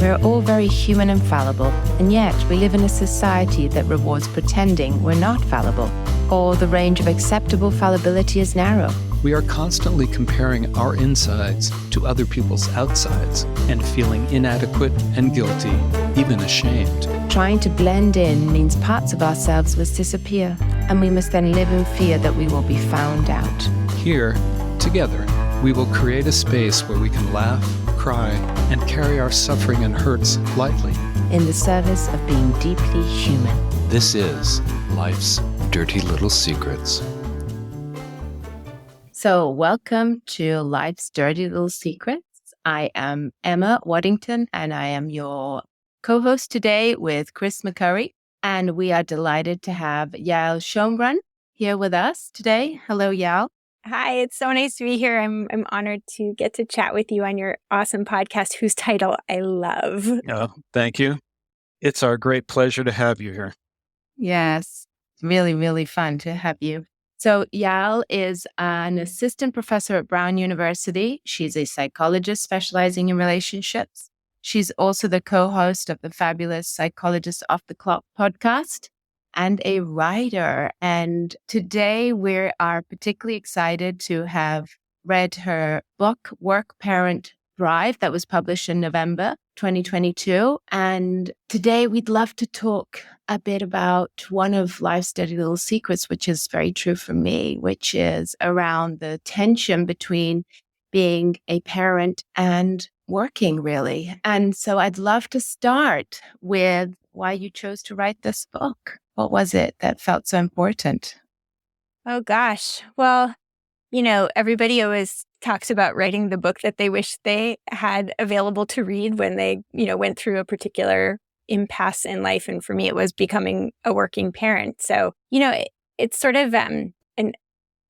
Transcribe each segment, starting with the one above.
We're all very human and fallible, and yet we live in a society that rewards pretending we're not fallible, or the range of acceptable fallibility is narrow. We are constantly comparing our insides to other people's outsides and feeling inadequate and guilty, even ashamed. Trying to blend in means parts of ourselves must disappear, and we must then live in fear that we will be found out. Here, together, we will create a space where we can laugh, cry, and carry our suffering and hurts lightly. In the service of being deeply human. This is Life's Dirty Little Secrets. So welcome to Life's Dirty Little Secrets. I am Emma Waddington, and I am your co-host today with Chris McCurry. And we are delighted to have Yael Schonbrun here with us today. Hello, Yael. Hi, it's so nice to be here. I'm honored to get to chat with you on your awesome podcast, whose title I love. Oh, thank you. It's our great pleasure to have you here. Yes, really, really fun to have you. So Yael is an assistant professor at Brown University. She's a psychologist specializing in relationships. She's also the co-host of the fabulous Psychologist Off the Clock podcast and a writer. And today we are particularly excited to have read her book, Work, Parent, Thrive, that was published in November 2022. And today we'd love to talk a bit about one of life's dirty little secrets, which is very true for me, which is around the tension between being a parent and working, really. And so I'd love to start with why you chose to write this book. What was it that felt so important? Oh, gosh. Well, everybody always talks about writing the book that they wish they had available to read when they, went through a particular impasse in life. And for me, it was becoming a working parent. So, it's sort of an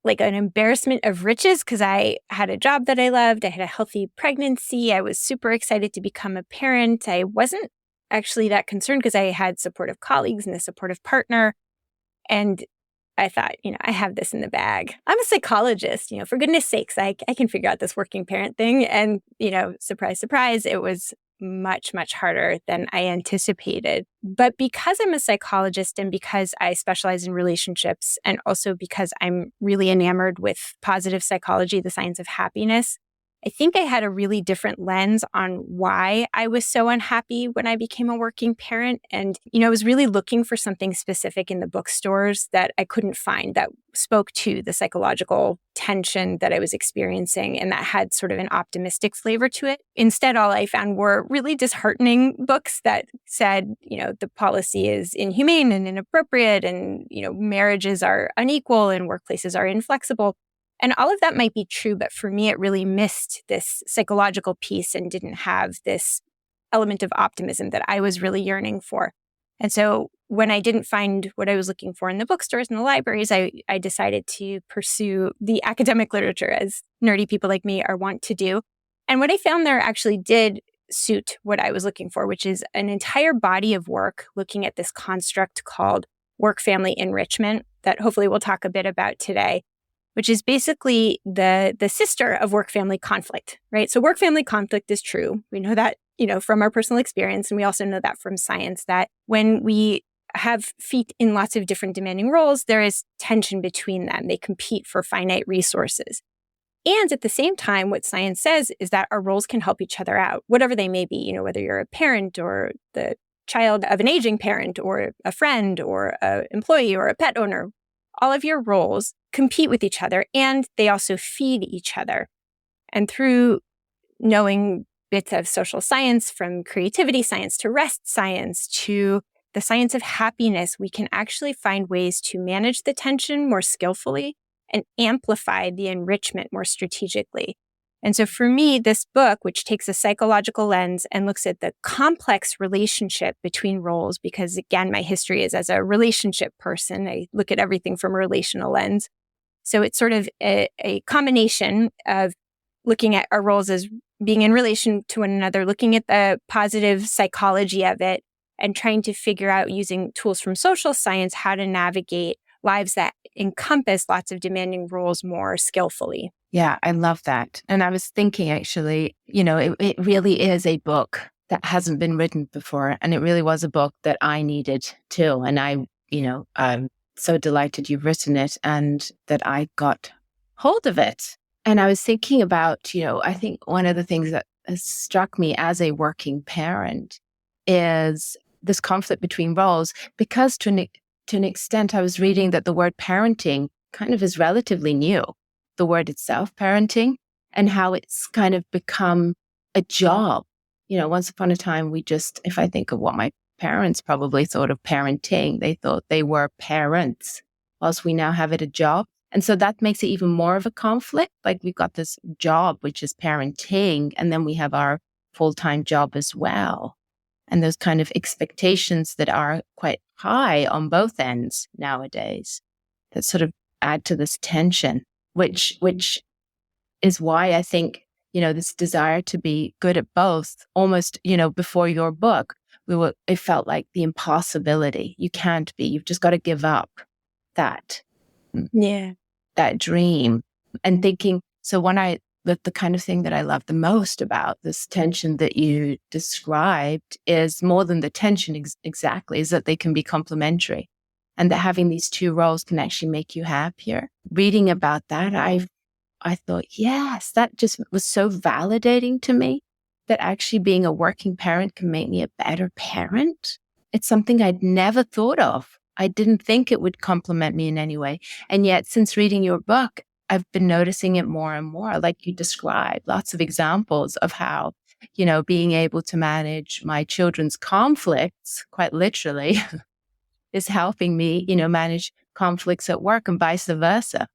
embarrassment of riches because I had a job that I loved. I had a healthy pregnancy. I was super excited to become a parent. I wasn't actually that concerned because I had supportive colleagues and a supportive partner. And I thought, I have this in the bag. I'm a psychologist, for goodness sakes, I can figure out this working parent thing. And, surprise, surprise, it was much, much harder than I anticipated. But because I'm a psychologist and because I specialize in relationships and also because I'm really enamored with positive psychology, the science of happiness, I think I had a really different lens on why I was so unhappy when I became a working parent. And, I was really looking for something specific in the bookstores that I couldn't find that spoke to the psychological tension that I was experiencing and that had sort of an optimistic flavor to it. Instead, all I found were really disheartening books that said, the policy is inhumane and inappropriate and, marriages are unequal and workplaces are inflexible. And all of that might be true, but for me, it really missed this psychological piece and didn't have this element of optimism that I was really yearning for. And so when I didn't find what I was looking for in the bookstores and the libraries, I decided to pursue the academic literature, as nerdy people like me are wont to do. And what I found there actually did suit what I was looking for, which is an entire body of work looking at this construct called work-family enrichment that hopefully we'll talk a bit about today, which is basically the sister of work-family conflict, right? So work-family conflict is true. We know that, from our personal experience, and we also know that from science, that when we have feet in lots of different demanding roles, there is tension between them. They compete for finite resources. And at the same time, what science says is that our roles can help each other out, whatever they may be, whether you're a parent or the child of an aging parent or a friend or an employee or a pet owner. All of your roles compete with each other and they also feed each other. And through knowing bits of social science, from creativity science to rest science to the science of happiness, we can actually find ways to manage the tension more skillfully and amplify the enrichment more strategically. And so for me, this book, which takes a psychological lens and looks at the complex relationship between roles, because again, my history is as a relationship person, I look at everything from a relational lens. So it's sort of a combination of looking at our roles as being in relation to one another, looking at the positive psychology of it, and trying to figure out, using tools from social science, how to navigate lives that encompass lots of demanding roles more skillfully. Yeah, I love that. And I was thinking, actually, it really is a book that hasn't been written before. And it really was a book that I needed too. And I'm so delighted you've written it and that I got hold of it. And I was thinking about, I think one of the things that has struck me as a working parent is this conflict between roles, because to an extent, I was reading that the word parenting kind of is relatively new, the word itself, parenting, and how it's kind of become a job. Once upon a time, if I think of what my parents probably thought of parenting, they thought they were parents, whilst we now have it a job. And so that makes it even more of a conflict. Like we've got this job, which is parenting, and then we have our full-time job as well. And those kind of expectations that are quite high on both ends nowadays that sort of add to this tension, which is why I think, this desire to be good at both almost, before your book, it felt like the impossibility. You can't be, you've just got to give up that dream. And thinking, so the kind of thing that I love the most about this tension that you described is more than the tension exactly, is that they can be complementary and that having these two roles can actually make you happier. Reading about that, I thought, yes, that just was so validating to me that actually being a working parent can make me a better parent. It's something I'd never thought of. I didn't think it would complement me in any way. And yet, since reading your book, I've been noticing it more and more, like you described, lots of examples of how, being able to manage my children's conflicts, quite literally, is helping me, manage conflicts at work and vice versa.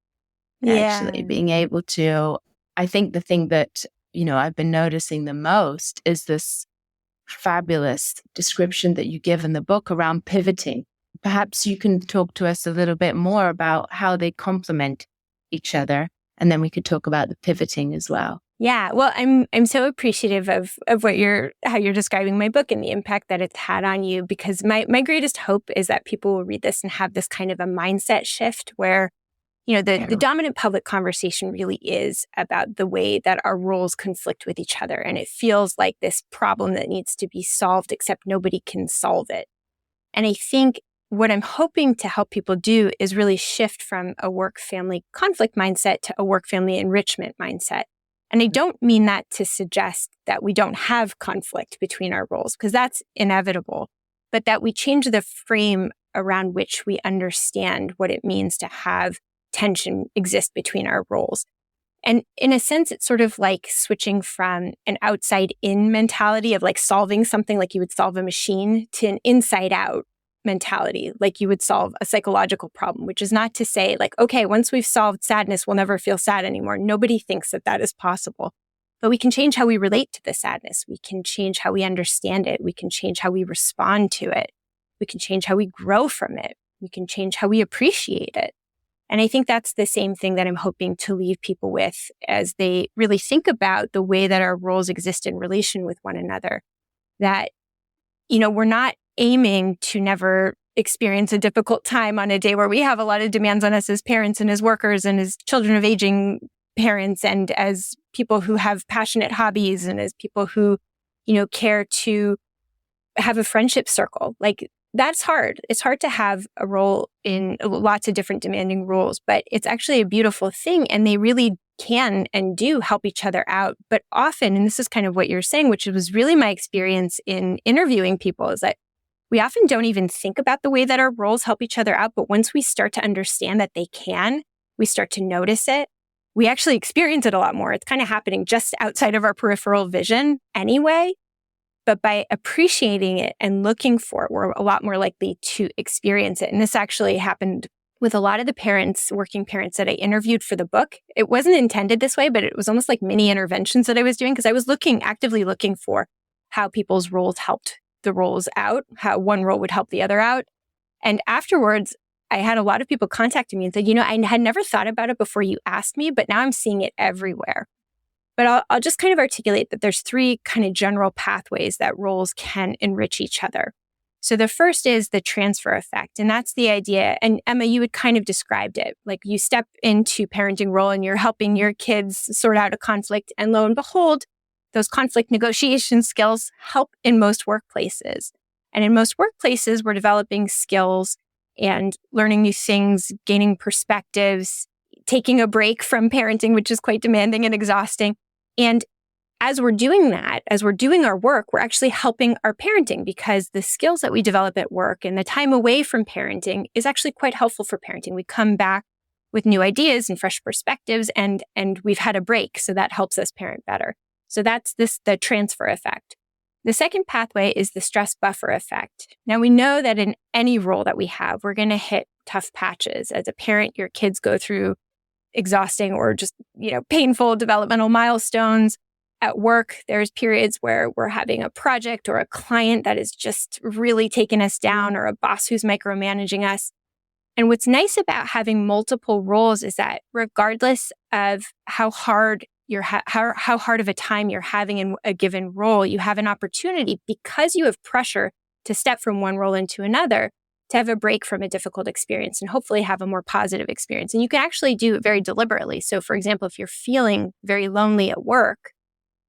Actually, being able to, I think the thing that, I've been noticing the most is this fabulous description that you give in the book around pivoting. Perhaps you can talk to us a little bit more about how they complement each other, and then we could talk about the pivoting as well. Yeah, well, I'm so appreciative of how you're describing my book and the impact that it's had on you, because my greatest hope is that people will read this and have this kind of a mindset shift where, the dominant public conversation really is about the way that our roles conflict with each other, and it feels like this problem that needs to be solved, except nobody can solve it. And I think what I'm hoping to help people do is really shift from a work-family conflict mindset to a work-family enrichment mindset. And I don't mean that to suggest that we don't have conflict between our roles, because that's inevitable, but that we change the frame around which we understand what it means to have tension exist between our roles. And in a sense, it's sort of like switching from an outside-in mentality of like solving something like you would solve a machine to an inside-out mentality, like you would solve a psychological problem, which is not to say like, okay, once we've solved sadness, we'll never feel sad anymore. Nobody thinks that that is possible. But we can change how we relate to the sadness. We can change how we understand it. We can change how we respond to it. We can change how we grow from it. We can change how we appreciate it. And I think that's the same thing that I'm hoping to leave people with as they really think about the way that our roles exist in relation with one another. That, we're not aiming to never experience a difficult time on a day where we have a lot of demands on us as parents and as workers and as children of aging parents and as people who have passionate hobbies and as people who, care to have a friendship circle. Like, that's hard. It's hard to have a role in lots of different demanding roles, but it's actually a beautiful thing. And they really can and do help each other out. But often, and this is kind of what you're saying, which was really my experience in interviewing people, is that we often don't even think about the way that our roles help each other out. But once we start to understand that they can, we start to notice it. We actually experience it a lot more. It's kind of happening just outside of our peripheral vision anyway. But by appreciating it and looking for it, we're a lot more likely to experience it. And this actually happened with a lot of the working parents that I interviewed for the book. It wasn't intended this way, but it was almost like mini interventions that I was doing, because I was actively looking for how people's roles helped the roles out, how one role would help the other out. And afterwards, I had a lot of people contacting me and said, I had never thought about it before you asked me, but now I'm seeing it everywhere. But I'll just kind of articulate that there's three kind of general pathways that roles can enrich each other. So the first is the transfer effect. And that's the idea. And Emma, you had kind of described it. Like, you step into parenting role and you're helping your kids sort out a conflict. And lo and behold, those conflict negotiation skills help in most workplaces. And in most workplaces, we're developing skills and learning new things, gaining perspectives, taking a break from parenting, which is quite demanding and exhausting. And as we're doing that, as we're doing our work, we're actually helping our parenting, because the skills that we develop at work and the time away from parenting is actually quite helpful for parenting. We come back with new ideas and fresh perspectives, and we've had a break. So that helps us parent better. So that's the transfer effect. The second pathway is the stress buffer effect. Now, we know that in any role that we have, we're going to hit tough patches. As a parent, your kids go through exhausting or just, painful developmental milestones. At work, there's periods where we're having a project or a client that is just really taking us down, or a boss who's micromanaging us. And what's nice about having multiple roles is that regardless of how hard how hard of a time you're having in a given role, you have an opportunity, because you have pressure to step from one role into another, to have a break from a difficult experience and hopefully have a more positive experience. And you can actually do it very deliberately. So for example, if you're feeling very lonely at work,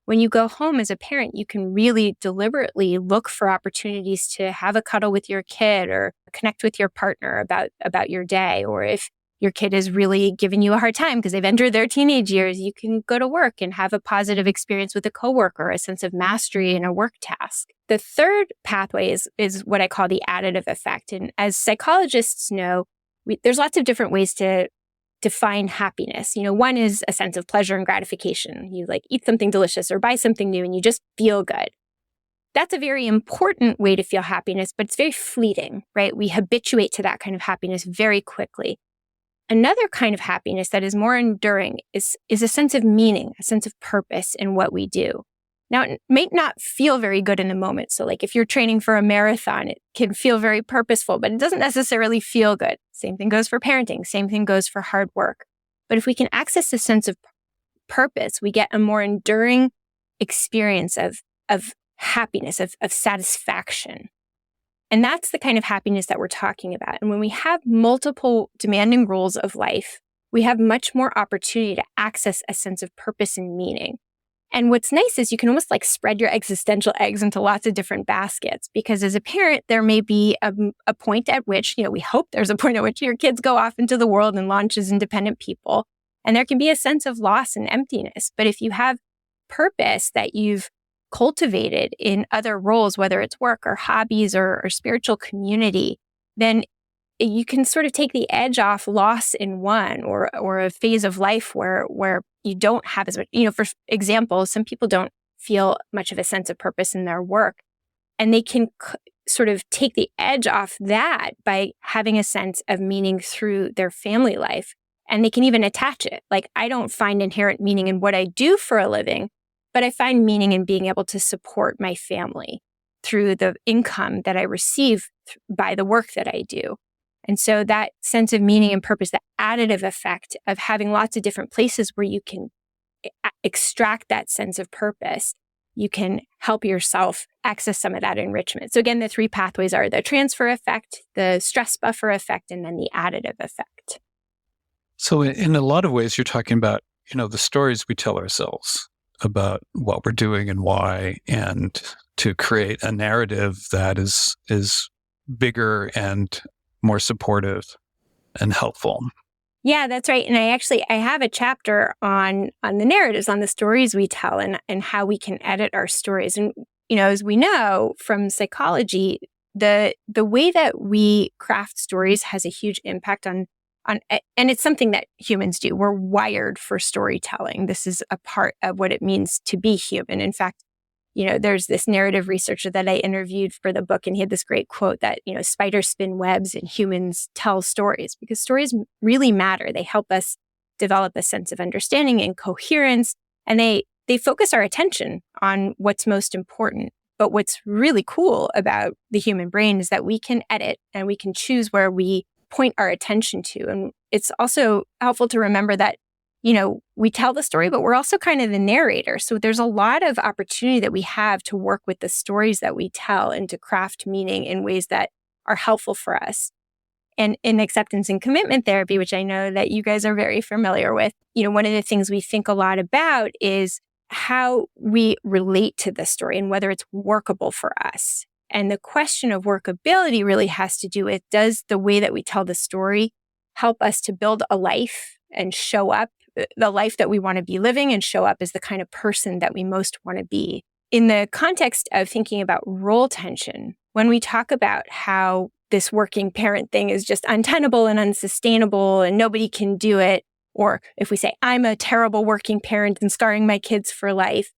when you go home as a parent, you can really deliberately look for opportunities to have a cuddle with your kid or connect with your partner about your day. Or if your kid is really giving you a hard time because they've entered their teenage years, you can go to work and have a positive experience with a coworker, a sense of mastery in a work task. The third pathway is what I call the additive effect. And as psychologists know, there's lots of different ways to define happiness. One is a sense of pleasure and gratification. You eat something delicious or buy something new and you just feel good. That's a very important way to feel happiness, but it's very fleeting, right? We habituate to that kind of happiness very quickly. Another kind of happiness that is more enduring is a sense of meaning, a sense of purpose in what we do. Now, it may not feel very good in the moment. So if you're training for a marathon, it can feel very purposeful, but it doesn't necessarily feel good. Same thing goes for parenting. Same thing goes for hard work. But if we can access a sense of purpose, we get a more enduring experience of happiness, of satisfaction. And that's the kind of happiness that we're talking about. And when we have multiple demanding roles of life, we have much more opportunity to access a sense of purpose and meaning. And what's nice is you can almost spread your existential eggs into lots of different baskets, because as a parent, there may be a point at which, we hope there's a point at which your kids go off into the world and launch as independent people. And there can be a sense of loss and emptiness. But if you have purpose that you've cultivated in other roles, whether it's work or hobbies or spiritual community, then you can sort of take the edge off loss in one or a phase of life where you don't have as much. For example, some people don't feel much of a sense of purpose in their work, and they can sort of take the edge off that by having a sense of meaning through their family life. And they can even attach it. I don't find inherent meaning in what I do for a living, but I find meaning in being able to support my family through the income that I receive by the work that I do. And so that sense of meaning and purpose, the additive effect of having lots of different places where you can extract that sense of purpose, you can help yourself access some of that enrichment. So again, the three pathways are the transfer effect, the stress buffer effect, and then the additive effect. So in a lot of ways, you're talking about, the stories we tell ourselves about what we're doing and why, and to create a narrative that is bigger and more supportive and helpful. Yeah, that's right. And I have a chapter on the narratives, on the stories we tell and how we can edit our stories. And, as we know from psychology, the way that we craft stories has a huge impact on, and it's something that humans do. We're wired for storytelling. This is a part of what it means to be human. In fact, there's this narrative researcher that I interviewed for the book, and he had this great quote that, spiders spin webs and humans tell stories, because stories really matter. They help us develop a sense of understanding and coherence, and they focus our attention on what's most important. But what's really cool about the human brain is that we can edit and we can choose where we point our attention to. And it's also helpful to remember that we tell the story, but we're also kind of the narrator. So there's a lot of opportunity that we have to work with the stories that we tell and to craft meaning in ways that are helpful for us. And in acceptance and commitment therapy, which I know that you guys are very familiar with, one of the things we think a lot about is how we relate to the story and whether it's workable for us. And the question of workability really has to do with, does the way that we tell the story help us to build a life and show up, the life that we want to be living, and show up as the kind of person that we most want to be? In the context of thinking about role tension, when we talk about how this working parent thing is just untenable and unsustainable and nobody can do it, or if we say, I'm a terrible working parent and scarring my kids for life,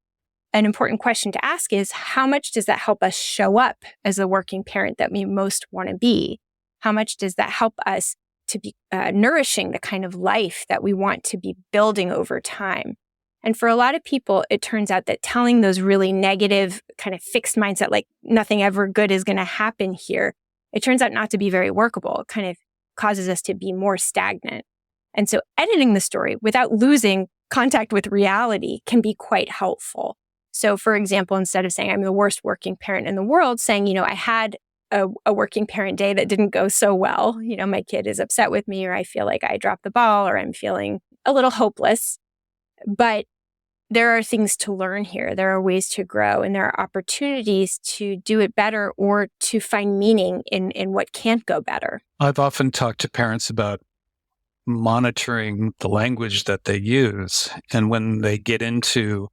an important question to ask is, how much does that help us show up as the working parent that we most want to be? How much does that help us to be nourishing the kind of life that we want to be building over time? And for a lot of people, it turns out that telling those really negative, kind of fixed mindset, like nothing ever good is going to happen here, it turns out not to be very workable. It kind of causes us to be more stagnant. And so editing the story without losing contact with reality can be quite helpful. So for example, instead of saying I'm the worst working parent in the world, saying, I had a working parent day that didn't go so well. My kid is upset with me, or I feel like I dropped the ball, or I'm feeling a little hopeless. But there are things to learn here. There are ways to grow, and there are opportunities to do it better or to find meaning in what can't go better. I've often talked to parents about monitoring the language that they use. And when they get into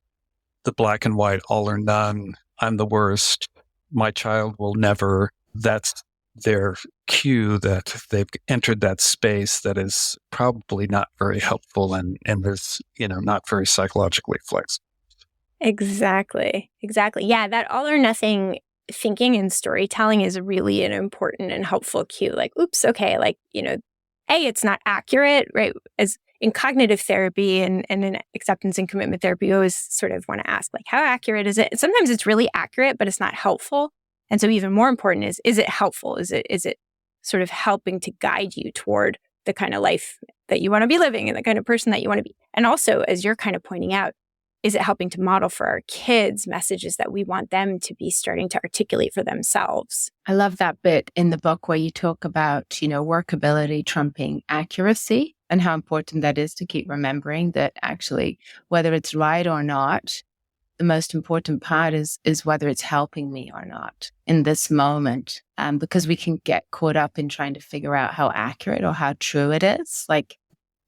the black and white, all or none, I'm the worst, my child will never, that's their cue that they've entered that space that is probably not very helpful and there's, not very psychologically flexible. Exactly. Yeah, that all or nothing thinking and storytelling is really an important and helpful cue. Like, oops, okay, it's not accurate, right? As in cognitive therapy and in acceptance and commitment therapy, you always sort of want to ask, like, how accurate is it? Sometimes it's really accurate, but it's not helpful. And so even more important is it helpful? Is it sort of helping to guide you toward the kind of life that you want to be living and the kind of person that you want to be? And also, as you're kind of pointing out, is it helping to model for our kids messages that we want them to be starting to articulate for themselves? I love that bit in the book where you talk about, workability trumping accuracy and how important that is to keep remembering that actually, whether it's right or not, the most important part is whether it's helping me or not in this moment. Because we can get caught up in trying to figure out how accurate or how true it is. Like,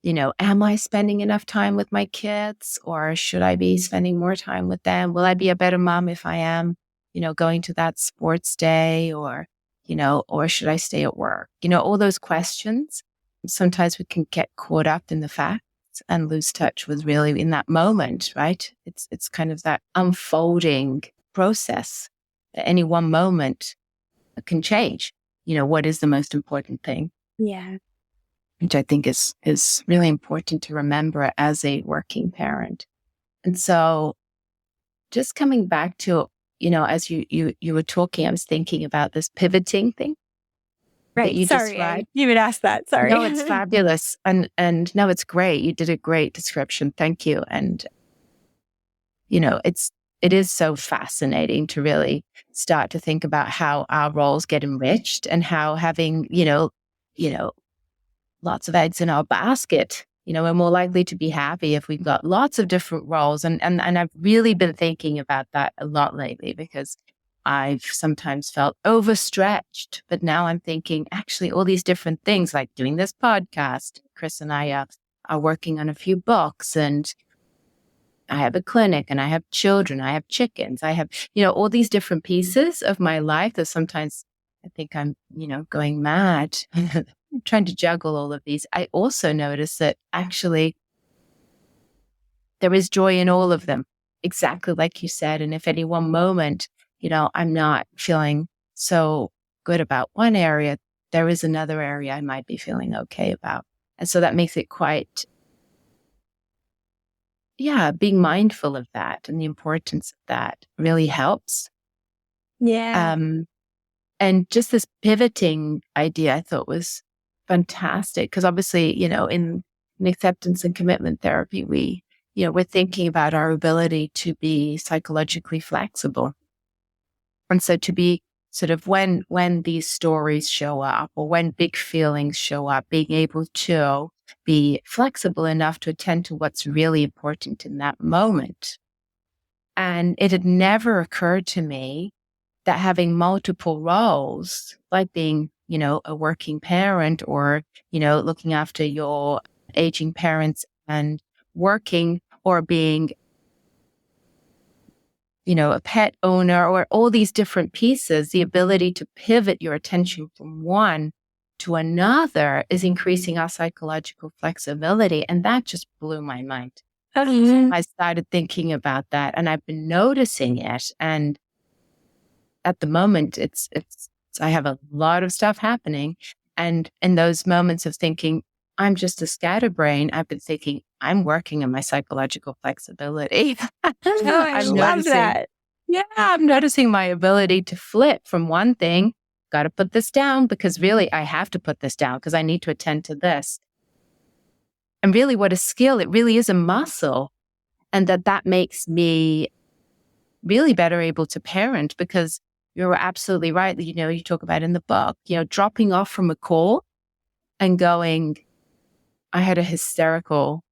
am I spending enough time with my kids, or should I be spending more time with them? Will I be a better mom if I am, going to that sports day, or should I stay at work? All those questions. Sometimes we can get caught up in the facts and lose touch with really in that moment, right? It's kind of that unfolding process. At any one moment can change, what is the most important thing. Yeah. Which I think is really important to remember as a working parent. And so just coming back to, as you were talking, I was thinking about this pivoting thing. Right. You Sorry, described. you would ask that. Sorry. No, it's fabulous. And no, it's great. You did a great description. Thank you. And, it is so fascinating to really start to think about how our roles get enriched and how having, lots of eggs in our basket, we're more likely to be happy if we've got lots of different roles. And I've really been thinking about that a lot lately because I've sometimes felt overstretched, but now I'm thinking actually all these different things like doing this podcast. Chris and I are working on a few books, and I have a clinic, and I have children, I have chickens, I have, all these different pieces of my life that sometimes I think I'm, going mad trying to juggle all of these. I also notice that actually there is joy in all of them, exactly like you said. And if any one moment, I'm not feeling so good about one area, there is another area I might be feeling okay about. And so that makes it quite, being mindful of that and the importance of that really helps. Yeah. And just this pivoting idea I thought was fantastic because obviously, in acceptance and commitment therapy, we're thinking about our ability to be psychologically flexible. And so to be sort of when these stories show up or when big feelings show up, being able to be flexible enough to attend to what's really important in that moment. And it had never occurred to me that having multiple roles, like being, a working parent or, looking after your aging parents and working, or being, a pet owner, or all these different pieces, the ability to pivot your attention from one to another is increasing our psychological flexibility. And that just blew my mind. I started thinking about that, and I've been noticing it. And at the moment, I have a lot of stuff happening. And in those moments of thinking, I'm just a scatterbrain, I've been thinking, I'm working on my psychological flexibility. I love that. Yeah, I'm noticing my ability to flip from one thing, got to put this down because really I have to put this down because I need to attend to this. And really what a skill, it really is a muscle. And that makes me really better able to parent, because you're absolutely right. You talk about in the book, dropping off from a call and going, I had a hysterical,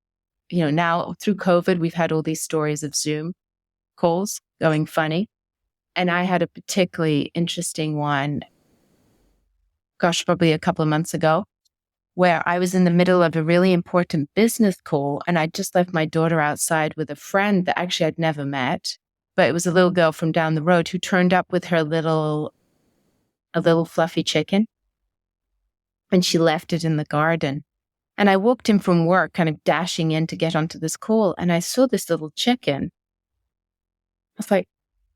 now through COVID, we've had all these stories of Zoom calls going funny. And I had a particularly interesting one, probably a couple of months ago, where I was in the middle of a really important business call, and I just left my daughter outside with a friend that actually I'd never met, but it was a little girl from down the road who turned up with her a little fluffy chicken, and she left it in the garden. And I walked in from work, kind of dashing in to get onto this call, and I saw this little chicken. I was like,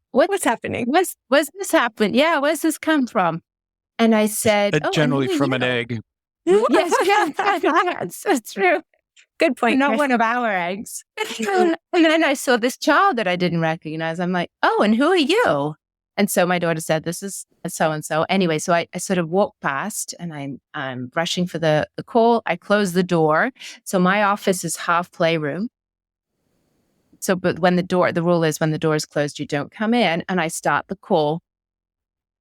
what's happening? Where's this happen? Yeah, where's this come from? And I said, generally from an egg. Yes, that's true. Good point. Not one of our eggs. And then I saw this child that I didn't recognize. I'm like, oh, and who are you? And so my daughter said, this is so-and-so. Anyway, so I sort of walked past, and I'm rushing for the call. I closed the door. So my office is half playroom. So, but the rule is when the door is closed, you don't come in. And I start the call.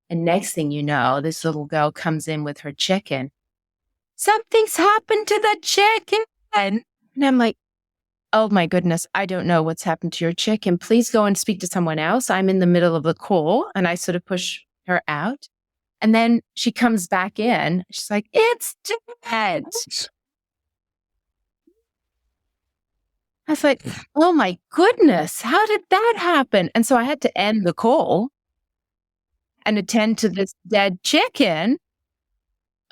And next thing you know, this little girl comes in with her chicken. Something's happened to the chicken. And I'm like, oh my goodness, I don't know what's happened to your chicken. Please go and speak to someone else. I'm in the middle of the call. And I sort of push her out. And then she comes back in. She's like, it's dead. I was like, oh my goodness, how did that happen? And so I had to end the call and attend to this dead chicken.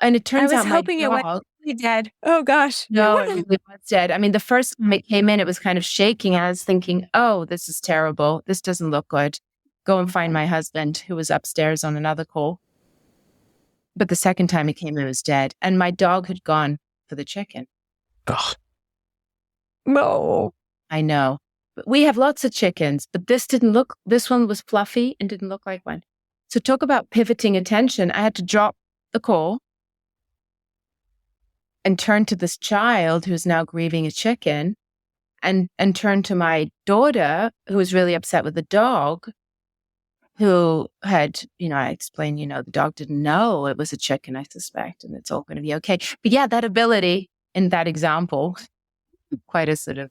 And it turns out I was hoping it wasn't really dead. Oh gosh. No, it really was dead. I mean, the first time it came in, it was kind of shaking. I was thinking, oh, this is terrible. This doesn't look good. Go and find my husband, who was upstairs on another call. But the second time it came, it was dead. And my dog had gone for the chicken. Ugh. No. I know. But we have lots of chickens, but this one was fluffy and didn't look like one. So talk about pivoting attention. I had to drop the call and turn to this child who's now grieving a chicken, and turn to my daughter, who was really upset with the dog, who had, I explained, the dog didn't know it was a chicken, I suspect, and it's all going to be okay. But yeah, that ability in that example, quite a sort of,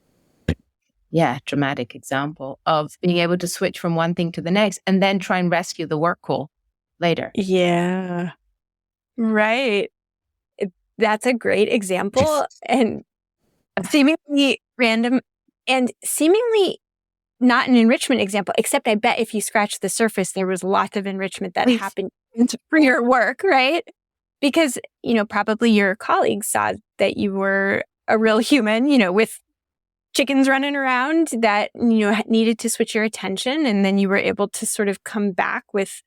dramatic example of being able to switch from one thing to the next and then try and rescue the work call later. Yeah. Right. That's a great example, and seemingly random and seemingly not an enrichment example, except I bet if you scratch the surface, there was lots of enrichment that happened for your work, right? Because, probably your colleagues saw that you were a real human, with chickens running around that, needed to switch your attention. And then you were able to sort of come back with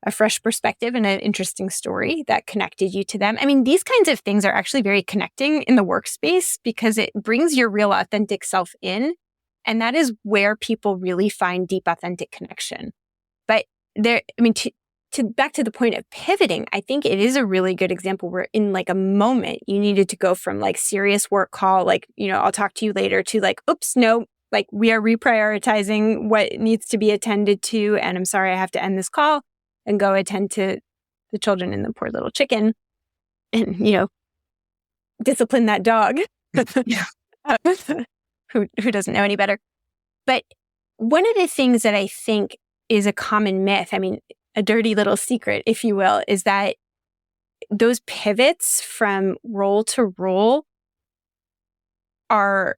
a fresh perspective and an interesting story that connected you to them. I mean, these kinds of things are actually very connecting in the workspace because it brings your real authentic self in. And that is where people really find deep, authentic connection. But to back to the point of pivoting, I think it is a really good example where in like a moment you needed to go from like serious work call, like, I'll talk to you later, to like, oops, no, like we are reprioritizing what needs to be attended to. And I'm sorry, I have to end this call and go attend to the children and the poor little chicken and, discipline that dog who doesn't know any better. But one of the things that I think is a common myth, I mean, a dirty little secret, if you will, is that those pivots from role to role are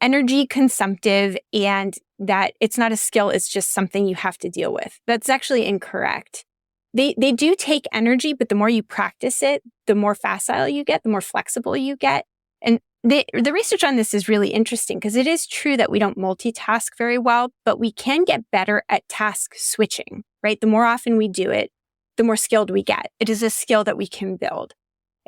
energy consumptive and that it's not a skill, it's just something you have to deal with. That's actually incorrect. They do take energy, but the more you practice it, the more facile you get, the more flexible you get. And the research on this is really interesting because it is true that we don't multitask very well, but we can get better at task switching, right? The more often we do it, the more skilled we get. It is a skill that we can build.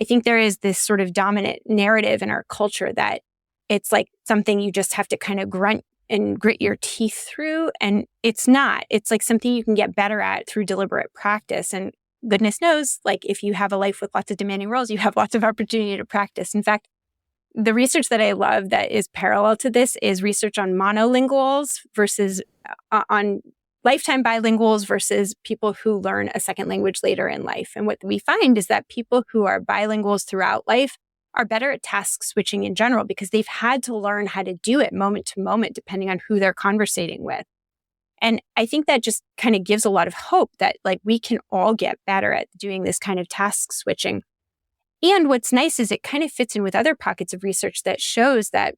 I think there is this sort of dominant narrative in our culture that it's like something you just have to kind of grunt and grit your teeth through. And it's not. It's like something you can get better at through deliberate practice. And goodness knows, like if you have a life with lots of demanding roles, you have lots of opportunity to practice. In fact, the research that I love that is parallel to this is research on monolinguals versus on lifetime bilinguals versus people who learn a second language later in life. And what we find is that people who are bilinguals throughout life are better at task switching in general because they've had to learn how to do it moment to moment, depending on who they're conversating with. And I think that just kind of gives a lot of hope that like we can all get better at doing this kind of task switching. And what's nice is it kind of fits in with other pockets of research that shows that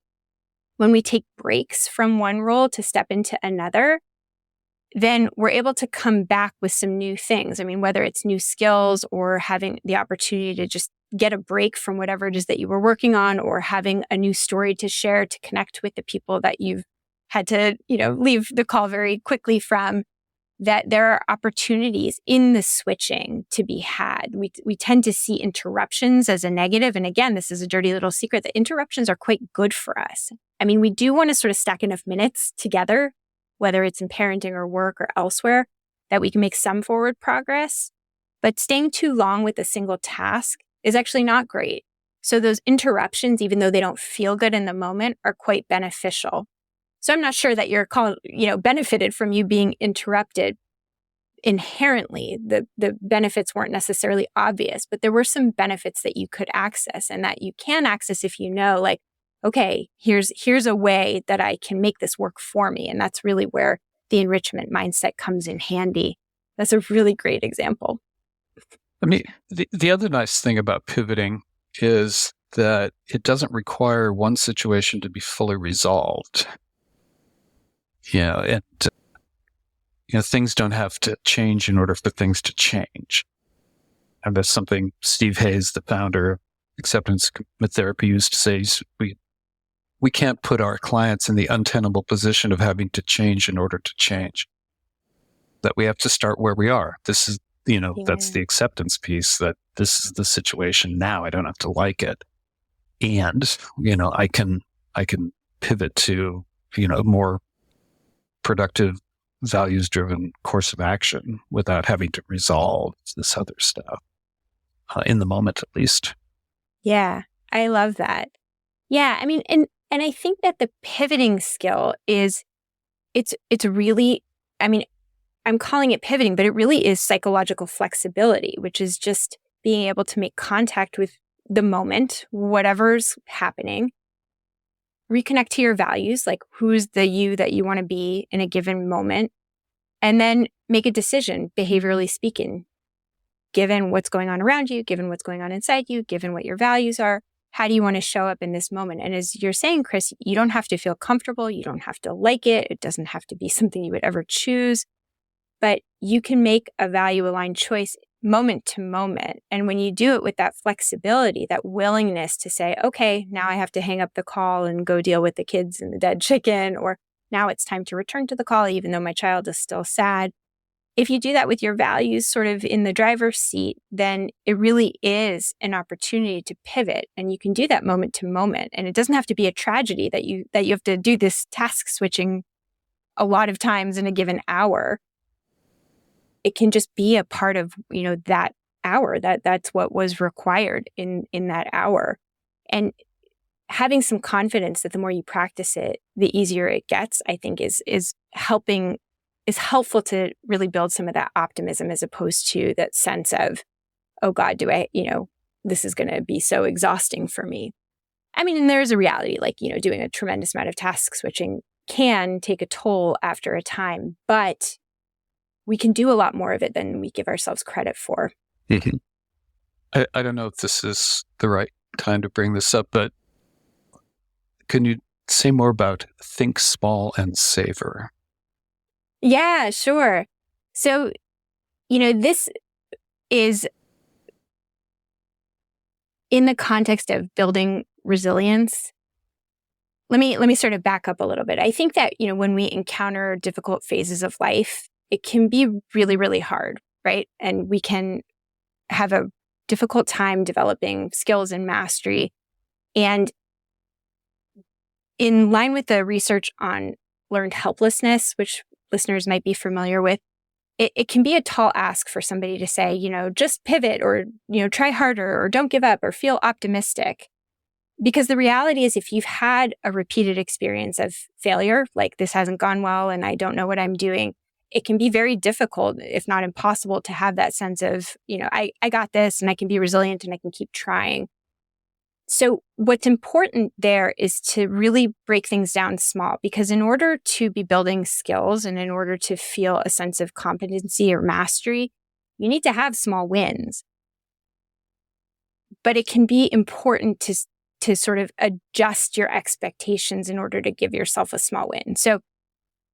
when we take breaks from one role to step into another, then we're able to come back with some new things. I mean, whether it's new skills or having the opportunity to just get a break from whatever it is that you were working on or having a new story to share to connect with the people that you've had to, leave the call very quickly from, that there are opportunities in the switching to be had. We tend to see interruptions as a negative. And again, this is a dirty little secret that interruptions are quite good for us. I mean, we do want to sort of stack enough minutes together, whether it's in parenting or work or elsewhere, that we can make some forward progress. But staying too long with a single task is actually not great. So those interruptions, even though they don't feel good in the moment, are quite beneficial. So I'm not sure that your call, benefited from you being interrupted inherently. The benefits weren't necessarily obvious, but there were some benefits that you could access and that you can access if you know, like, okay, here's a way that I can make this work for me. And that's really where the enrichment mindset comes in handy. That's a really great example. I mean, the other nice thing about pivoting is that it doesn't require one situation to be fully resolved. And things don't have to change in order for things to change. And that's something Steve Hayes, the founder of acceptance commitment therapy, used to say. We can't put our clients in the untenable position of having to change in order to change. That we have to start where we are. This is, that's the acceptance piece, that this is the situation now. I don't have to like it. And, I can pivot to, a more productive, values-driven course of action without having to resolve this other stuff, in the moment at least. Yeah, I love that. Yeah, I mean, and I think that the pivoting skill is, it's really, I mean, I'm calling it pivoting, but it really is psychological flexibility, which is just being able to make contact with the moment, whatever's happening, reconnect to your values, like who's the you that you want to be in a given moment, and then make a decision, behaviorally speaking, given what's going on around you, given what's going on inside you, given what your values are. How do you want to show up in this moment? And as you're saying, Chris, you don't have to feel comfortable. You don't have to like it. It doesn't have to be something you would ever choose. But you can make a value-aligned choice moment to moment. And when you do it with that flexibility, that willingness to say, okay, now I have to hang up the call and go deal with the kids and the dead chicken, or now it's time to return to the call, even though my child is still sad. If you do that with your values sort of in the driver's seat, then it really is an opportunity to pivot. And you can do that moment to moment. And it doesn't have to be a tragedy that you have to do this task switching a lot of times in a given hour. It can just be a part of, that hour, that's what was required in that hour. And having some confidence that the more you practice it, the easier it gets, I think is helpful to really build some of that optimism as opposed to that sense of, oh God, this is going to be so exhausting for me. I mean, and there's a reality, like, doing a tremendous amount of task switching can take a toll after a time, but we can do a lot more of it than we give ourselves credit for. Mm-hmm. I don't know if this is the right time to bring this up, but can you say more about think small and savor? Yeah, sure. So, this is in the context of building resilience. Let me sort of back up a little bit. I think that, when we encounter difficult phases of life, it can be really, really hard, right? And we can have a difficult time developing skills and mastery. And in line with the research on learned helplessness, which listeners might be familiar with, it can be a tall ask for somebody to say, just pivot or, try harder or don't give up or feel optimistic. Because the reality is, if you've had a repeated experience of failure, like this hasn't gone well and I don't know what I'm doing, it can be very difficult, if not impossible, to have that sense of, I got this and I can be resilient and I can keep trying. So what's important there is to really break things down small, because in order to be building skills and in order to feel a sense of competency or mastery, you need to have small wins. But it can be important to sort of adjust your expectations in order to give yourself a small win. So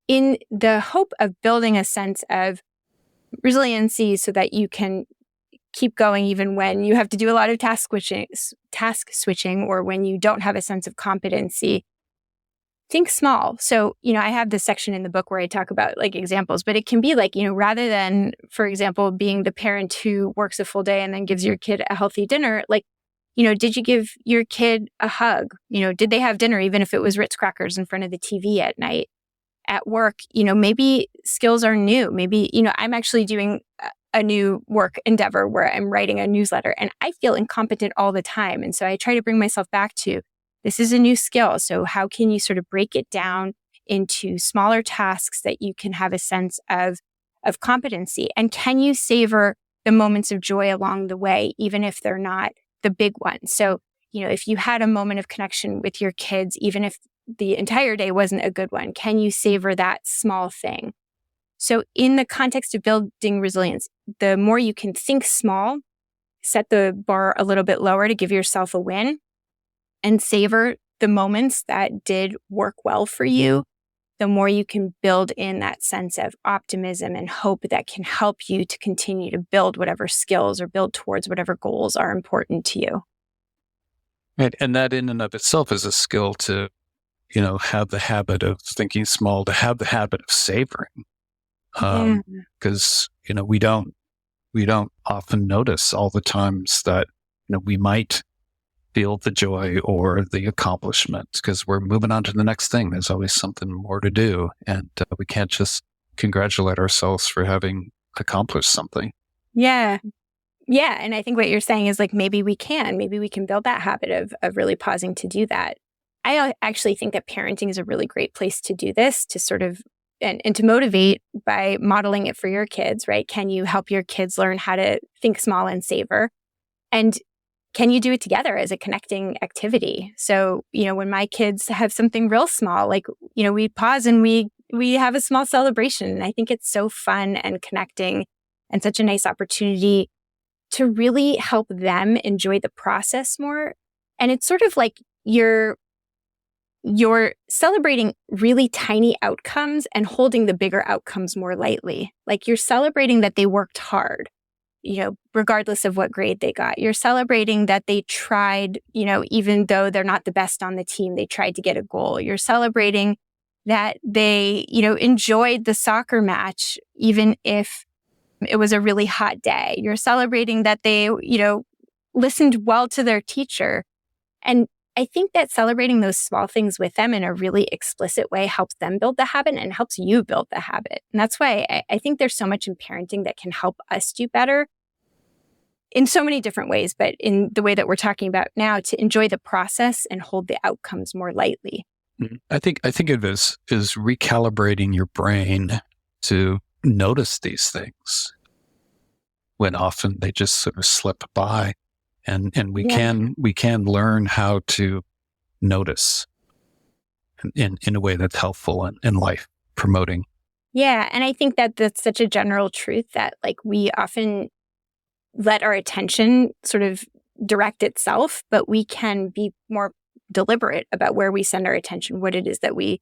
in the hope of building a sense of resiliency so that you can keep going even when you have to do a lot of task switching, or when you don't have a sense of competency, think small. So, I have this section in the book where I talk about like examples, but it can be like, rather than, for example, being the parent who works a full day and then gives your kid a healthy dinner, like, did you give your kid a hug? Did they have dinner, even if it was Ritz crackers in front of the TV at night? At work, maybe skills are new. Maybe, I'm actually doing a new work endeavor where I'm writing a newsletter and I feel incompetent all the time. And so I try to bring myself back to, this is a new skill. So how can you sort of break it down into smaller tasks that you can have a sense of competency? And can you savor the moments of joy along the way, even if they're not the big ones? So, if you had a moment of connection with your kids, even if the entire day wasn't a good one, can you savor that small thing? So in the context of building resilience, the more you can think small, set the bar a little bit lower to give yourself a win, and savor the moments that did work well for you, the more you can build in that sense of optimism and hope that can help you to continue to build whatever skills or build towards whatever goals are important to you. Right. And that in and of itself is a skill to, have the habit of thinking small, to have the habit of savoring. Because, we don't often notice all the times that, we might feel the joy or the accomplishment because we're moving on to the next thing. There's always something more to do. And we can't just congratulate ourselves for having accomplished something. Yeah. Yeah. And I think what you're saying is like, maybe we can build that habit of really pausing to do that. I actually think that parenting is a really great place to do this, to sort of, and to motivate by modeling it for your kids, right? Can you help your kids learn how to think small and savor? And can you do it together as a connecting activity? So, when my kids have something real small, like, we pause and we have a small celebration. And I think it's so fun and connecting and such a nice opportunity to really help them enjoy the process more. And it's sort of like you're celebrating really tiny outcomes and holding the bigger outcomes more lightly. Like you're celebrating that they worked hard, regardless of what grade they got. You're celebrating that they tried, even though they're not the best on the team, they tried to get a goal. You're celebrating that they, enjoyed the soccer match, even if it was a really hot day. You're celebrating that they, listened well to their teacher. And I think that celebrating those small things with them in a really explicit way helps them build the habit and helps you build the habit. And that's why I think there's so much in parenting that can help us do better in so many different ways, but in the way that we're talking about now, to enjoy the process and hold the outcomes more lightly. I think of it as recalibrating your brain to notice these things when often they just sort of slip by. And we can learn how to notice in a way that's helpful and life promoting. Yeah. And I think that that's such a general truth that like we often let our attention sort of direct itself, but we can be more deliberate about where we send our attention, what it is that we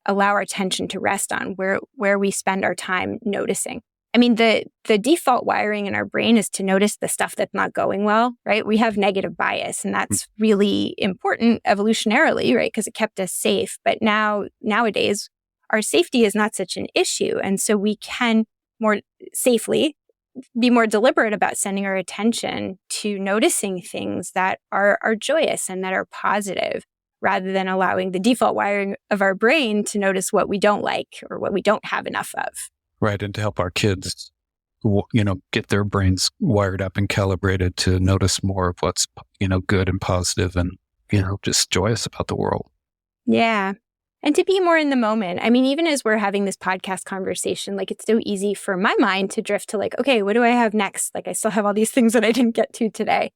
allow our attention to rest on, where we spend our time noticing. I mean, the default wiring in our brain is to notice the stuff that's not going well, right? We have negative bias, and that's really important evolutionarily, right? Because it kept us safe. But nowadays, our safety is not such an issue. And so we can more safely be more deliberate about sending our attention to noticing things that are joyous and that are positive, rather than allowing the default wiring of our brain to notice what we don't like or what we don't have enough of. Right. And to help our kids, get their brains wired up and calibrated to notice more of what's, good and positive and, just joyous about the world. Yeah. And to be more in the moment. I mean, even as we're having this podcast conversation, like it's so easy for my mind to drift to like, okay, what do I have next? Like I still have all these things that I didn't get to today.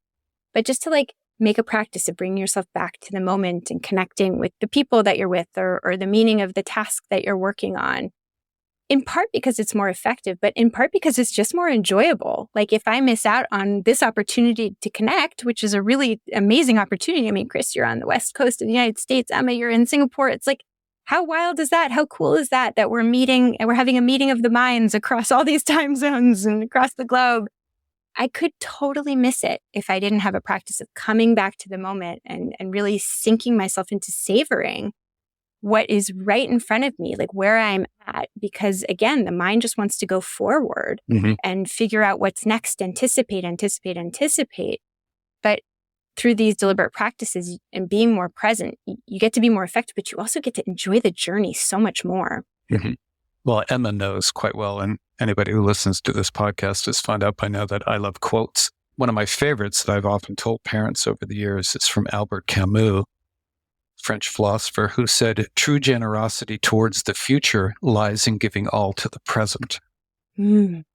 But just to like make a practice of bringing yourself back to the moment and connecting with the people that you're with or the meaning of the task that you're working on. In part because it's more effective, but in part because it's just more enjoyable. Like if I miss out on this opportunity to connect, which is a really amazing opportunity. I mean, Chris, you're on the West Coast of the United States. Emma, you're in Singapore. It's like, how wild is that? How cool is that we're meeting and we're having a meeting of the minds across all these time zones and across the globe? I could totally miss it if I didn't have a practice of coming back to the moment and really sinking myself into savoring what is right in front of me, like where I'm at. Because again, the mind just wants to go forward and figure out what's next, anticipate. But through these deliberate practices and being more present, you get to be more effective, but you also get to enjoy the journey so much more. Well, Emma knows quite well, and anybody who listens to this podcast has found out by now that I love quotes. One of my favorites that I've often told parents over the years is from Albert Camus, French philosopher, who said, "True generosity towards the future lies in giving all to the present." And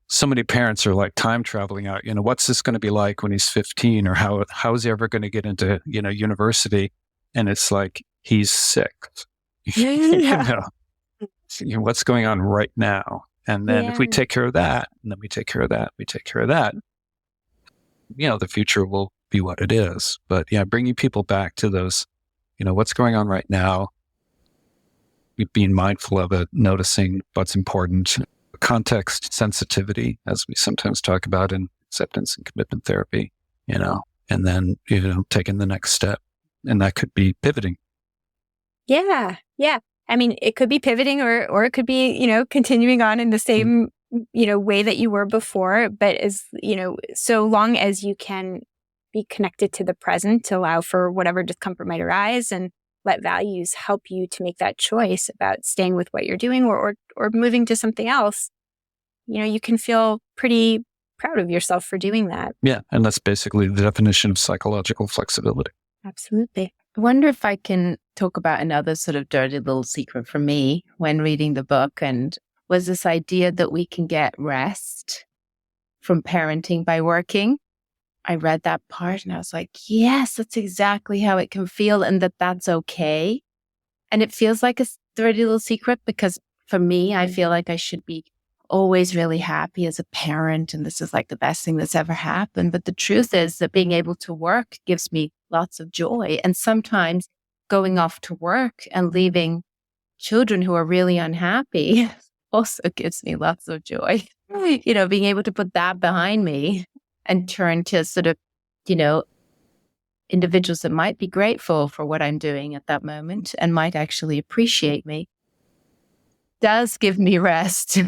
so many parents are like time traveling out. What's this going to be like when he's 15, or how is he ever going to get into university? And it's like he's 6. What's going on right now? And then if we take care of that, and then we take care of that, the future will be what it is. But bringing people back to those, what's going on right now, being mindful of it, noticing what's important, context sensitivity, as we sometimes talk about in acceptance and commitment therapy, and then, taking the next step. And that could be pivoting. Yeah. I mean, it could be pivoting or it could be, continuing on in the same, way that you were before. But as, so long as you can be connected to the present to allow for whatever discomfort might arise and let values help you to make that choice about staying with what you're doing or moving to something else, you can feel pretty proud of yourself for doing that. Yeah. And that's basically the definition of psychological flexibility. Absolutely. I wonder if I can talk about another sort of dirty little secret for me when reading the book, and was this idea that we can get rest from parenting by working. I read that part and I was like, yes, that's exactly how it can feel, and that's okay. And it feels like a dirty little secret because for me, I feel like I should be always really happy as a parent, and this is like the best thing that's ever happened. But the truth is that being able to work gives me lots of joy. And sometimes going off to work and leaving children who are really unhappy also gives me lots of joy. Being able to put that behind me and turn to sort of, individuals that might be grateful for what I'm doing at that moment and might actually appreciate me does give me rest.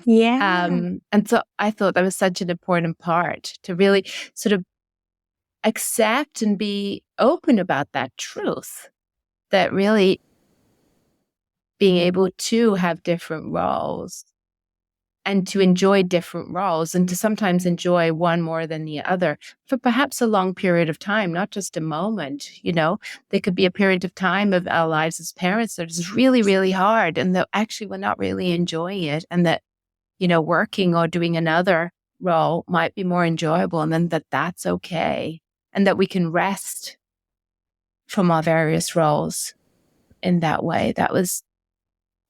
Yeah. And so I thought that was such an important part to really sort of accept and be open about that truth, that really being able to have different roles and to enjoy different roles and to sometimes enjoy one more than the other for perhaps a long period of time, not just a moment. There could be a period of time of our lives as parents that is really, really hard and that actually we're not really enjoying it, and that, working or doing another role might be more enjoyable, and then that's okay. And that we can rest from our various roles. in that way. That was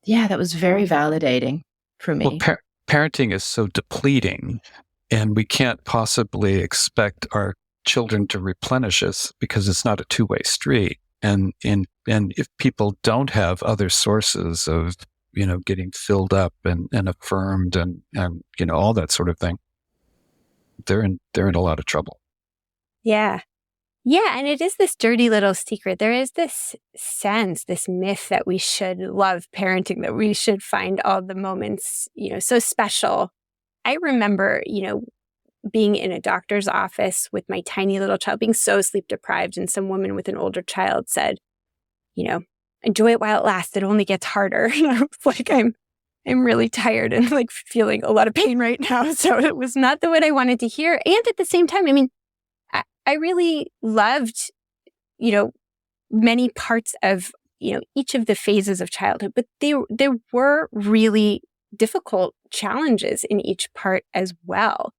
very validating for me. Well, parenting is so depleting, and we can't possibly expect our children to replenish us because it's not a two-way street. And if people don't have other sources of, getting filled up and affirmed and all that sort of thing, they're in a lot of trouble. Yeah. Yeah. And it is this dirty little secret. There is this sense, this myth that we should love parenting, that we should find all the moments, so special. I remember, being in a doctor's office with my tiny little child, being so sleep deprived, and some woman with an older child said, enjoy it while it lasts. It only gets harder. And I was like, I'm really tired and like feeling a lot of pain right now. So it was not what I wanted to hear. And at the same time, I really loved, many parts of, each of the phases of childhood, but there were really difficult challenges in each part as well.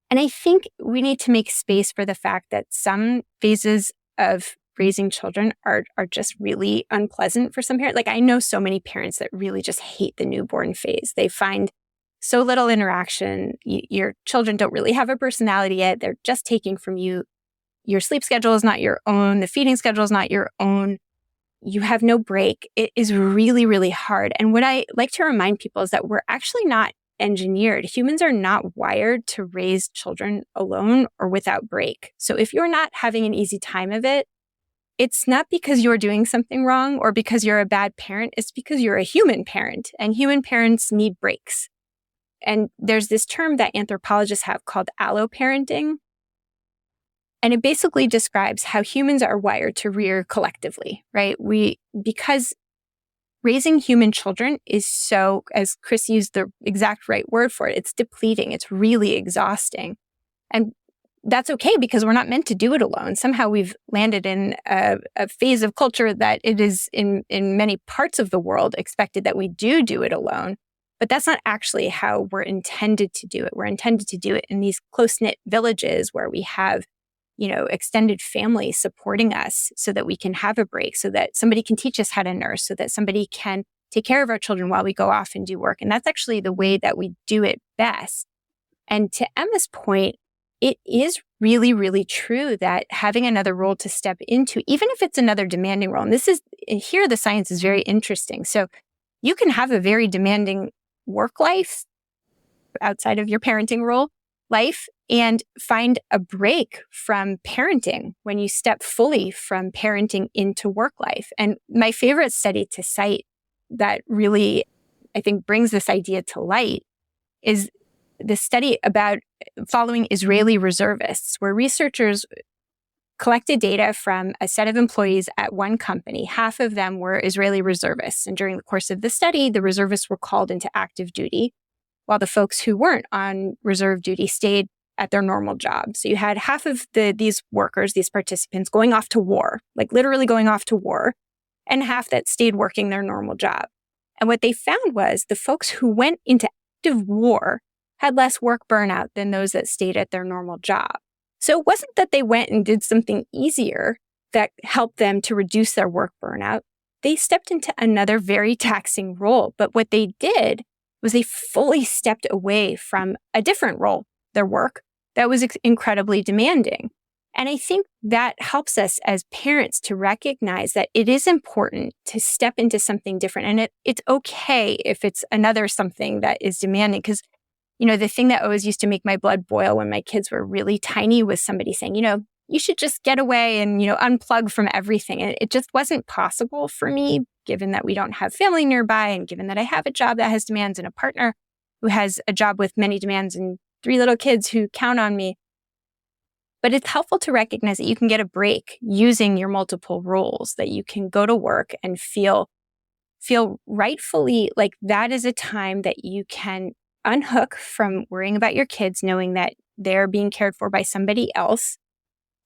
And I think we need to make space for the fact that some phases of raising children are just really unpleasant for some parents. Like, I know so many parents that really just hate the newborn phase. They find so little interaction. Your children don't really have a personality yet. They're just taking from you. Your sleep schedule is not your own. The feeding schedule is not your own. You have no break. It is really, really hard. And what I like to remind people is that we're actually not engineered. Humans are not wired to raise children alone or without break. So if you're not having an easy time of it, it's not because you're doing something wrong or because you're a bad parent. It's because you're a human parent, and human parents need breaks. And there's this term that anthropologists have called alloparenting. And it basically describes how humans are wired to rear collectively, right? Because raising human children is so, as Chris used the exact right word for it, it's depleting. It's really exhausting. And that's okay because we're not meant to do it alone. Somehow we've landed in a phase of culture that it is in many parts of the world expected that we do it alone. But that's not actually how we're intended to do it. We're intended to do it in these close-knit villages where we have extended family supporting us so that we can have a break, so that somebody can teach us how to nurse, so that somebody can take care of our children while we go off and do work. And that's actually the way that we do it best. And to Emma's point, it is really, really true that having another role to step into, even if it's another demanding role, and here the science is very interesting. So you can have a very demanding work life outside of your parenting role life and find a break from parenting when you step fully from parenting into work life. And my favorite study to cite that really, I think, brings this idea to light is the study about following Israeli reservists, where researchers collected data from a set of employees at one company. Half of them were Israeli reservists. And during the course of the study, the reservists were called into active duty, while the folks who weren't on reserve duty stayed at their normal job. So you had half of these workers, these participants, going off to war, like literally going off to war, and half that stayed working their normal job. And what they found was the folks who went into active war had less work burnout than those that stayed at their normal job. So it wasn't that they went and did something easier that helped them to reduce their work burnout. They stepped into another very taxing role. But what they did was they fully stepped away from a different role, their work, that was incredibly demanding. And I think that helps us as parents to recognize that it is important to step into something different. And it's okay if it's another something that is demanding. Because, the thing that always used to make my blood boil when my kids were really tiny was somebody saying, you should just get away and, unplug from everything. And it just wasn't possible for me, given that we don't have family nearby and given that I have a job that has demands and a partner who has a job with many demands and 3 little kids who count on me. But it's helpful to recognize that you can get a break using your multiple roles, that you can go to work and feel rightfully like that is a time that you can unhook from worrying about your kids, knowing that they're being cared for by somebody else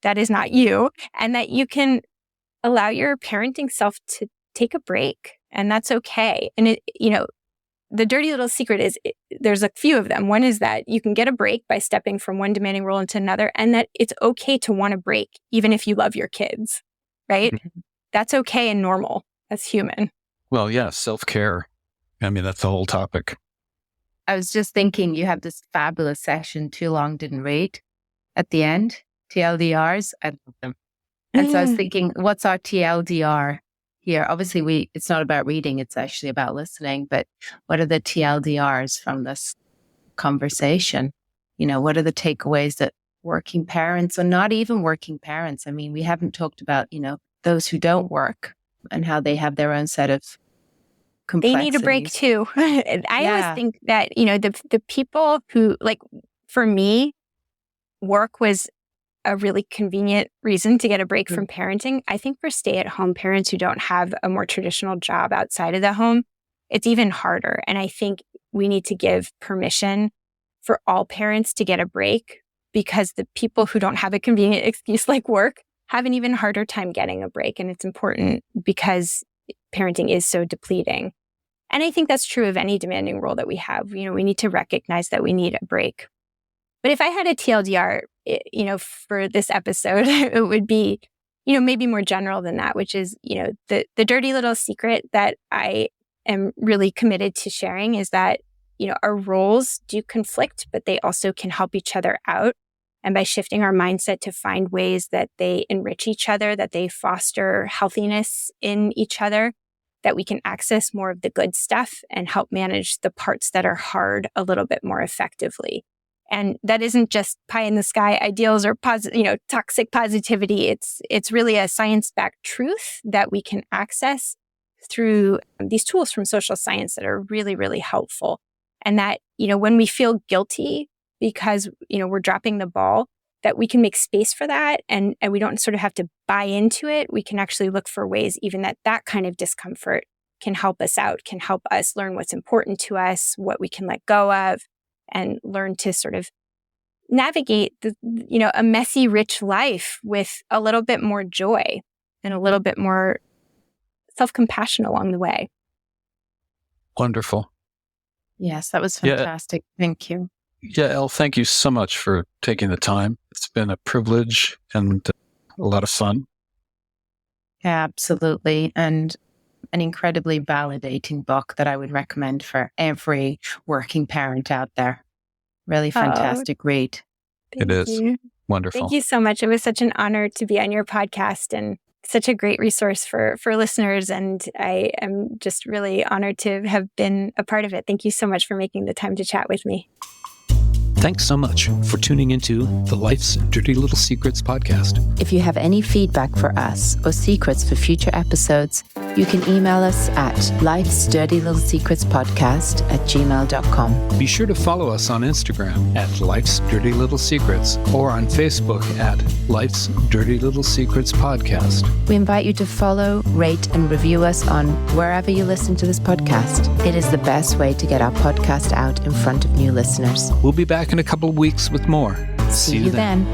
that is not you, and that you can allow your parenting self to take a break. And that's okay. And the dirty little secret is there's a few of them. One is that you can get a break by stepping from one demanding role into another, and that it's okay to want a break, even if you love your kids, right? Mm-hmm. That's okay and normal. as human. Well, yeah, self-care. I mean, that's the whole topic. I was just thinking you have this fabulous section, Too Long Didn't Read, at the end, TLDRs. I love them. And so I was thinking, what's our TLDR here? Obviously, it's not about reading, it's actually about listening. But what are the TLDRs from this conversation? What are the takeaways that working parents or not even working parents? I mean, we haven't talked about, those who don't work and how they have their own set of complexities. They need a break too. I always think that, the people who, like, for me, work was a really convenient reason to get a break from parenting. I think for stay-at-home parents who don't have a more traditional job outside of the home, it's even harder. And I think we need to give permission for all parents to get a break, because the people who don't have a convenient excuse like work have an even harder time getting a break. And it's important because parenting is so depleting. And I think that's true of any demanding role that we have. We need to recognize that we need a break. But if I had a TLDR, for this episode, it would be, maybe more general than that, which is, the dirty little secret that I am really committed to sharing is that, our roles do conflict, but they also can help each other out. And by shifting our mindset to find ways that they enrich each other, that they foster healthiness in each other, that we can access more of the good stuff and help manage the parts that are hard a little bit more effectively. And that isn't just pie in the sky ideals or toxic positivity. It's really a science-backed truth that we can access through these tools from social science that are really, really helpful. And that, when we feel guilty because, we're dropping the ball, that we can make space for that and we don't sort of have to buy into it. We can actually look for ways even that kind of discomfort can help us out, can help us learn what's important to us, what we can let go of, and learn to sort of navigate a messy, rich life with a little bit more joy and a little bit more self-compassion along the way. Wonderful. Yes, that was fantastic. Yeah. Thank you. Yael, thank you so much for taking the time. It's been a privilege and a lot of fun. Yeah, absolutely. And an incredibly validating book that I would recommend for every working parent out there. Really fantastic read. It is. Wonderful. Thank you so much. It was such an honor to be on your podcast and such a great resource for listeners. And I am just really honored to have been a part of it. Thank you so much for making the time to chat with me. Thanks so much for tuning into the Life's Dirty Little Secrets podcast. If you have any feedback for us or secrets for future episodes, you can email us at lifesdirtylittlesecretspodcast@gmail.com. Be sure to follow us on Instagram at Life's Dirty Little Secrets or on Facebook at Life's Dirty Little Secrets Podcast. We invite you to follow, rate, and review us on wherever you listen to this podcast. It is the best way to get our podcast out in front of new listeners. We'll be back in a couple of weeks with more. See you then.